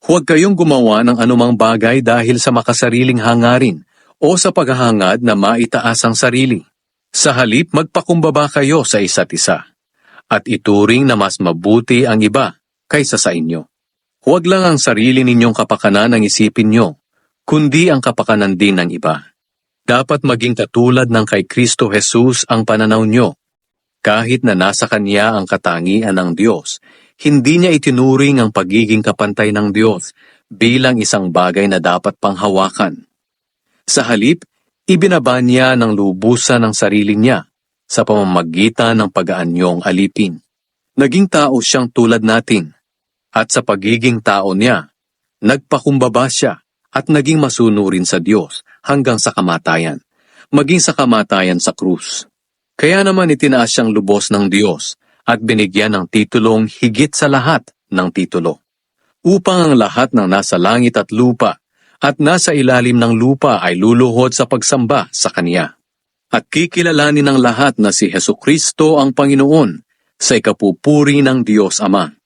Huwag kayong gumawa ng anumang bagay dahil sa makasariling hangarin o sa paghahangad na maitaas ang sarili. Sa halip, magpakumbaba kayo sa isa't isa, at ituring na mas mabuti ang iba kaysa sa inyo. Huwag lang ang sarili ninyong kapakanan ang isipin nyo, kundi ang kapakanan din ng iba. Dapat maging katulad ng kay Kristo Jesus ang pananaw nyo. Kahit na nasa Kanya ang katangian ng Diyos, hindi niya itinuring ang pagiging kapantay ng Diyos bilang isang bagay na dapat panghawakan. Sa halip, ibinaba niya ng lubusan ang sarili niya sa pamamagitan ng pag-aanyong alipin. Naging tao siyang tulad natin, at sa pagiging tao niya, nagpakumbaba siya at naging masunurin sa Diyos hanggang sa kamatayan, maging sa kamatayan sa krus. Kaya naman itinaas siyang lubos ng Diyos at binigyan ng titulong higit sa lahat ng titulo, upang ang lahat ng nasa langit at lupa at nasa ilalim ng lupa ay luluhod sa pagsamba sa Kanya. At kikilalanin ng lahat na si Hesukristo ang Panginoon sa ikapupuri ng Diyos Ama.